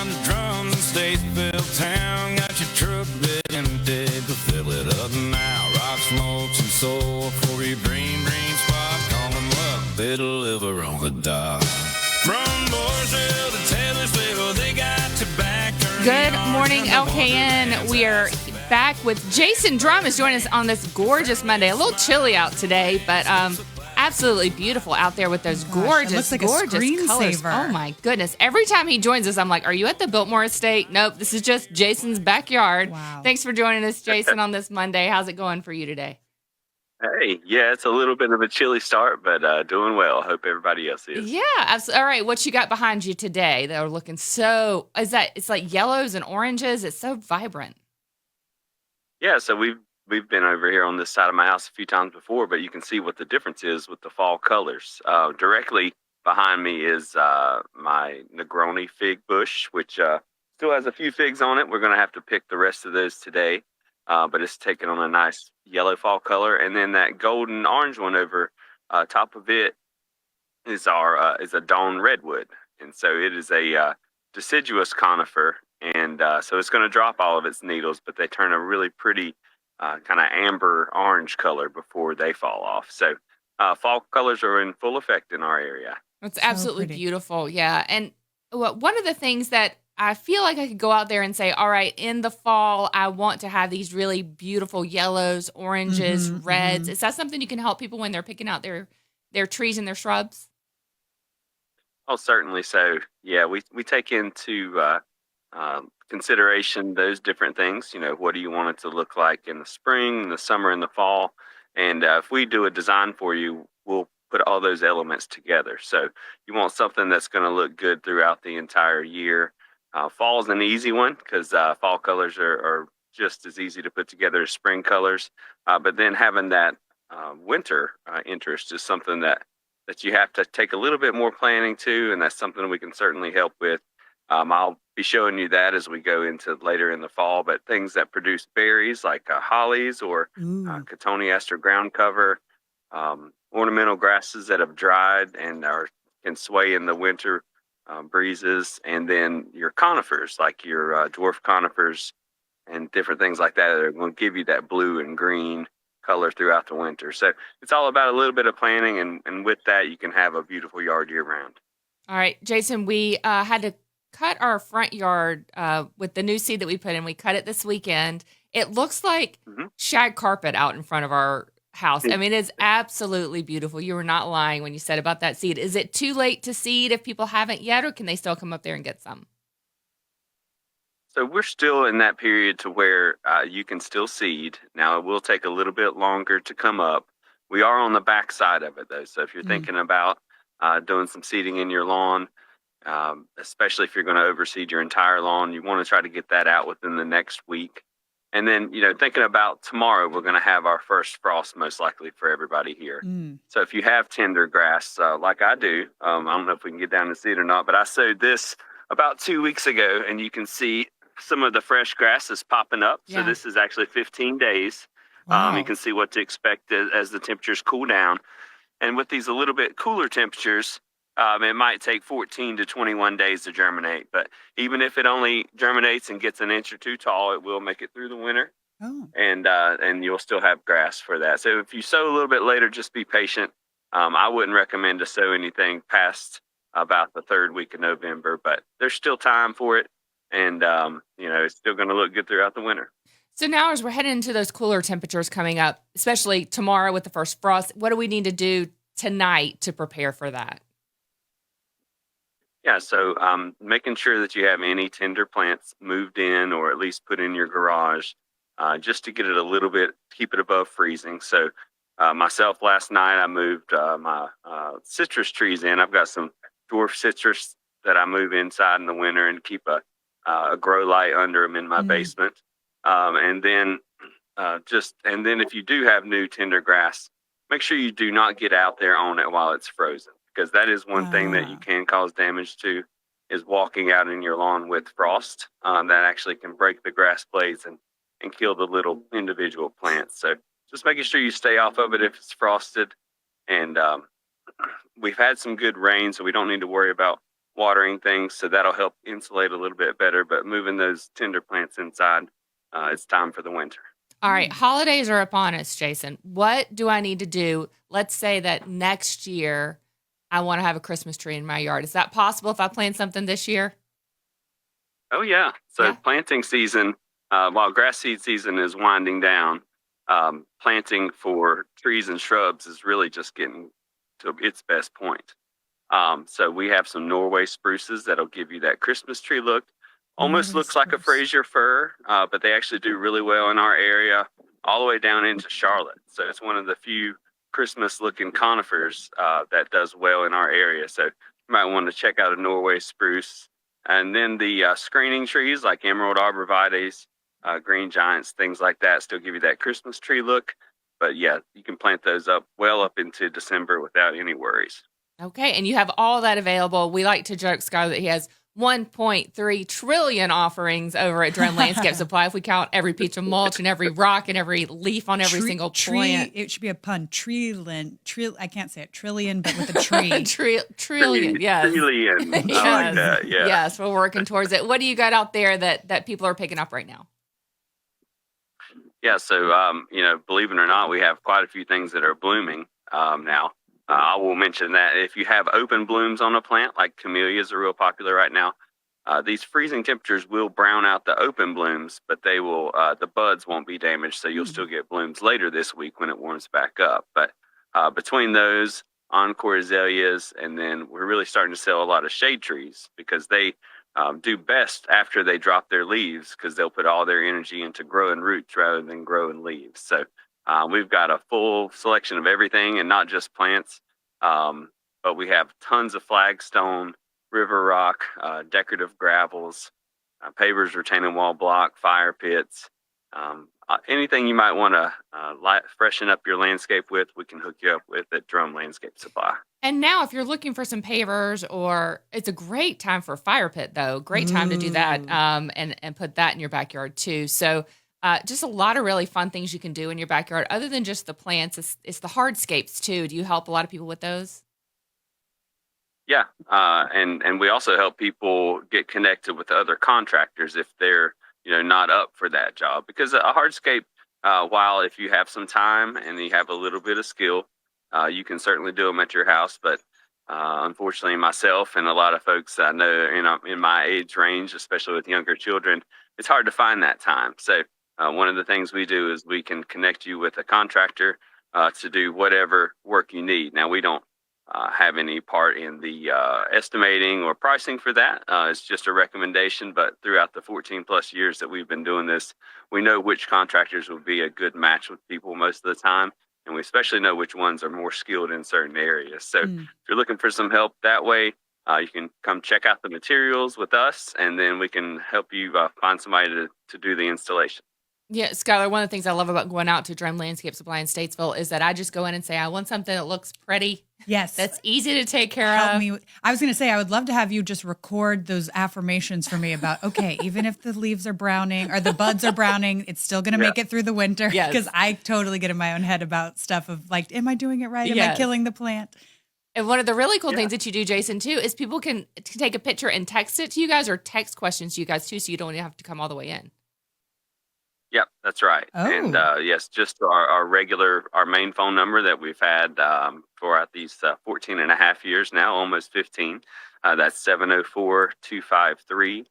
on the drums in Statesville town. Got your truck bed empty, but fill it up now. Rock, smoke, some soul for your green spot. Call them up, they deliver on the dot. From Mooresville to Taylorsville, they got to back. Good morning, LKN. We are back with Jason Drum is joining us on this gorgeous Monday. A little chilly out today, but absolutely beautiful out there with those gorgeous, like gorgeous colors. Oh my goodness. Every time he joins us, I'm like, are you at the Biltmore Estate? Nope, this is just Jason's backyard. Wow. Thanks for joining us, Jason, on this Monday. How's it going for you today? Hey, yeah, it's a little bit of a chilly start, but doing well. Hope everybody else is. Yeah, absolutely. All right, what you got behind you today that are looking so, it's like yellows and oranges. It's so vibrant. Yeah, so we've been over here on this side of my house a few times before, but you can see what the difference is with the fall colors. Directly behind me is my Negroni fig bush, which still has a few figs on it. We're going to have to pick the rest of those today, but it's taking on a nice yellow fall color. And then that golden orange one over top of it is a Dawn redwood, and so it is a deciduous conifer, and so it's going to drop all of its needles, but they turn a really pretty kind of amber orange color before they fall off. So fall colors are in full effect in our area. It's absolutely beautiful. Yeah. And one of the things that I feel like I could go out there and say, all right, in the fall, I want to have these really beautiful yellows, oranges, reds. Is that something you can help people when they're picking out their trees and their shrubs? Oh, certainly. So, yeah, we take into consideration those different things. You know, what do you want it to look like in the spring, in the summer, in the fall? And if we do a design for you, we'll put all those elements together. So you want something that's going to look good throughout the entire year. Fall is an easy one because fall colors are just as easy to put together as spring colors. But then having that winter interest is something that you have to take a little bit more planning to, and that's something we can certainly help with. I'll be showing you that as we go into later in the fall, but things that produce berries like hollies or cotoneaster ground cover, ornamental grasses that have dried and can sway in the winter breezes, and then your conifers like your dwarf conifers and different things like that are going to give you that blue and green color throughout the winter. So it's all about a little bit of planning, and with that you can have a beautiful yard year round. All right, Jason, we had to cut our front yard with the new seed that we put in. We cut it this weekend. It looks like shag carpet out in front of our house. I mean, it's absolutely beautiful. You were not lying when you said about that seed. Is it too late to seed if people haven't yet, or can they still come up there and get some? So we're still in that period to where you can still seed. Now, it will take a little bit longer to come up. We are on the back side of it, though. So if you're thinking about doing some seeding in your lawn, especially if you're going to overseed your entire lawn, you want to try to get that out within the next week. And then, you know, thinking about tomorrow, we're going to have our first frost most likely for everybody here. So if you have tender grass, like I do, I don't know if we can get down and see it or not, but I sowed this about 2 weeks ago, and you can see some of the fresh grass is popping up. Yeah. So this is actually 15 days. Wow. You can see what to expect as the temperatures cool down. And with these a little bit cooler temperatures, it might take 14 to 21 days to germinate, but even if it only germinates and gets an inch or two tall, it will make it through the winter. And you'll still have grass for that. So if you sow a little bit later, just be patient. I wouldn't recommend to sow anything past about the third week of November, but there's still time for it, and you know, it's still going to look good throughout the winter. So now, as we're heading into those cooler temperatures coming up, especially tomorrow with the first frost, what do we need to do tonight to prepare for that? Yeah, so making sure that you have any tender plants moved in or at least put in your garage just to get it a little bit, keep it above freezing. So myself, last night, I moved my citrus trees in. I've got some dwarf citrus that I move inside in the winter and keep a grow light under them in my basement. And then if you do have new tender grass, make sure you do not get out there on it while it's frozen, because that is one thing that you can cause damage to, is walking out in your lawn with frost. That actually can break the grass blades and kill the little individual plants. So just making sure you stay off of it if it's frosted. And we've had some good rain, so we don't need to worry about watering things, so that'll help insulate a little bit better. But moving those tender plants inside, it's time for the winter. All right, holidays are upon us, Jason. What do I need to do? Let's say that next year I want to have a Christmas tree in my yard. Is that possible if I plant something this year? Oh, yeah. So planting season, while grass seed season is winding down, planting for trees and shrubs is really just getting to its best point. So we have some Norway spruces that'll give you that Christmas tree look. Almost looks like a Fraser fir, but they actually do really well in our area, all the way down into Charlotte. So it's one of the few Christmas-looking conifers that does well in our area. So you might want to check out a Norway spruce. And then the screening trees like emerald arborvitaes, green giants, things like that still give you that Christmas tree look. But yeah, you can plant those up well up into December without any worries. Okay, and you have all that available. We like to joke, Skylar, that he has 1.3 trillion offerings over at Drum Landscape Supply. If we count every piece of mulch and every rock and every leaf on every single plant. It should be a pun. I can't say it. Trillion, but with a tree. Trillion, yes. Trillion. Yes. I like that, yeah. Yes, we're working towards it. What do you got out there that people are picking up right now? Yeah, so, believe it or not, we have quite a few things that are blooming now. I will mention that if you have open blooms on a plant, like camellias are real popular right now, these freezing temperatures will brown out the open blooms, but they will the buds won't be damaged, so you'll still get blooms later this week when it warms back up. But between those, encore azaleas, and then we're really starting to sell a lot of shade trees because they do best after they drop their leaves because they'll put all their energy into growing roots rather than growing leaves. So we've got a full selection of everything and not just plants, but we have tons of flagstone, river rock, decorative gravels, pavers, retaining wall block, fire pits, anything you might want to freshen up your landscape with, we can hook you up with at Drum Landscape Supply. And now if you're looking for some pavers, or it's a great time for a fire pit, though, great time to do that and put that in your backyard too. So just a lot of really fun things you can do in your backyard other than just the plants. It's the hardscapes too. Do you help a lot of people with those? Yeah, and we also help people get connected with other contractors if they're not up for that job, because a hardscape, while if you have some time and you have a little bit of skill, you can certainly do them at your house. But unfortunately, myself and a lot of folks I know in my age range, especially with younger children, it's hard to find that time. So one of the things we do is we can connect you with a contractor to do whatever work you need. Now, we don't have any part in the estimating or pricing for that. It's just a recommendation, but throughout the 14 plus years that we've been doing this, we know which contractors will be a good match with people most of the time. And we especially know which ones are more skilled in certain areas. So if you're looking for some help that way, you can come check out the materials with us, and then we can help you find somebody to do the installation. Yeah, Skylar, one of the things I love about going out to Drum Landscape Supply in Statesville is that I just go in and say, I want something that looks pretty. Yes. That's easy to take care Help of. me. I was going to say, I would love to have you just record those affirmations for me about, okay, even if the leaves are browning or the buds are browning, it's still going to make it through the winter. Yes. Because I totally get in my own head about stuff of like, am I doing it right? Am I killing the plant? And one of the really cool things that you do, Jason, too, is people can take a picture and text it to you guys or text questions to you guys, too, so you don't even have to come all the way in. Yep, that's right. Oh. And yes, just our main phone number that we've had for these 14 and a half years now, almost 15. That's 704-253-7010,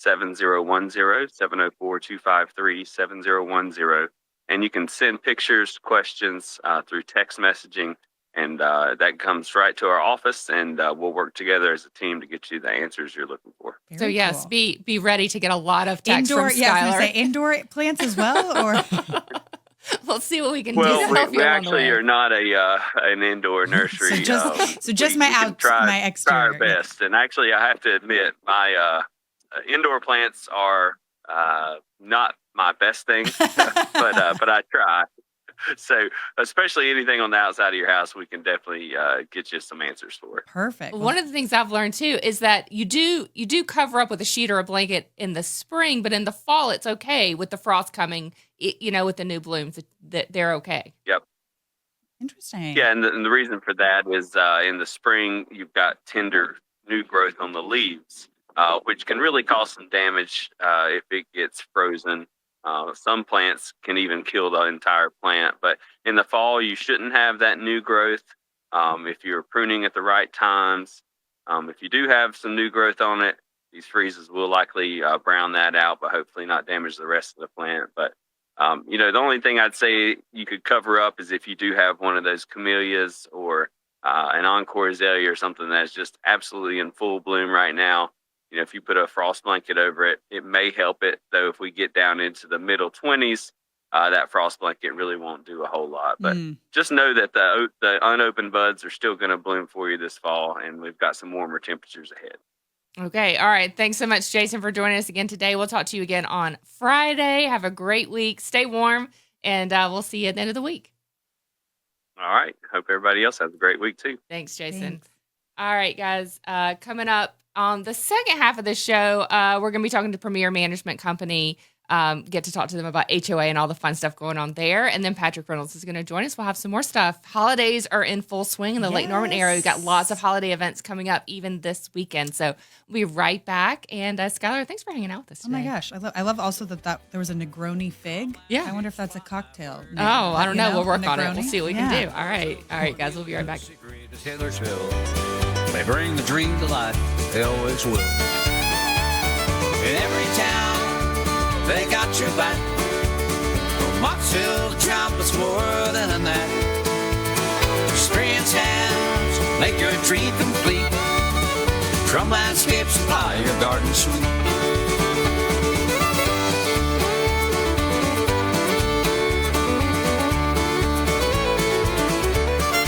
704-253-7010. And you can send pictures, questions through text messaging, and that comes right to our office, and we'll work together as a team to get you the answers you're looking for. So yes, be ready to get a lot of text Indoor, from Skylar. yeah, I was going to say indoor plants as well, or we'll see what we can do to Well, help you we along the way. actually are not an indoor nursery. so just my my exterior. Try our best. And actually, I have to admit, my indoor plants are not my best thing, but I try. So, especially anything on the outside of your house, we can definitely get you some answers for it. Perfect. One of the things I've learned too is that you do cover up with a sheet or a blanket in the spring, but in the fall it's okay with the frost coming. With the new blooms, that they're okay. Yep. Interesting. Yeah, and the reason for that is in the spring you've got tender new growth on the leaves, which can really cause some damage if it gets frozen. Some plants can even kill the entire plant. But in the fall, you shouldn't have that new growth if you're pruning at the right times. If you do have some new growth on it, these freezes will likely brown that out, but hopefully not damage the rest of the plant. But, the only thing I'd say you could cover up is if you do have one of those camellias or an encore azalea or something that's just absolutely in full bloom right now. If you put a frost blanket over it, it may help it. Though if we get down into the middle 20s, that frost blanket really won't do a whole lot. But just know that the unopened buds are still going to bloom for you this fall, and we've got some warmer temperatures ahead. Okay. All right. Thanks so much, Jason, for joining us again today. We'll talk to you again on Friday. Have a great week. Stay warm, and we'll see you at the end of the week. All right. Hope everybody else has a great week, too. Thanks, Jason. Thanks. All right, guys. Coming up on the second half of the show, we're going to be talking to Premier Management Company. Get to talk to them about HOA and all the fun stuff going on there. And then Patrick Reynolds is going to join us. We'll have some more stuff. Holidays are in full swing in the Lake Norman area. We've got lots of holiday events coming up even this weekend. So we'll be right back. And Skylar, thanks for hanging out with us today. Oh my gosh. I love also that there was a Negroni fig. Yeah. I wonder if that's a cocktail name. Oh, I don't know. We'll work on it. Negroni? We'll see what we can do. All right, guys. We'll be right back. Taylorsville. They bring the dream to life. They always will. In every town, they got your back. From Moxhill to Trumpet's more than that. Experience hands make your dream complete. From landscape supply, your garden suite.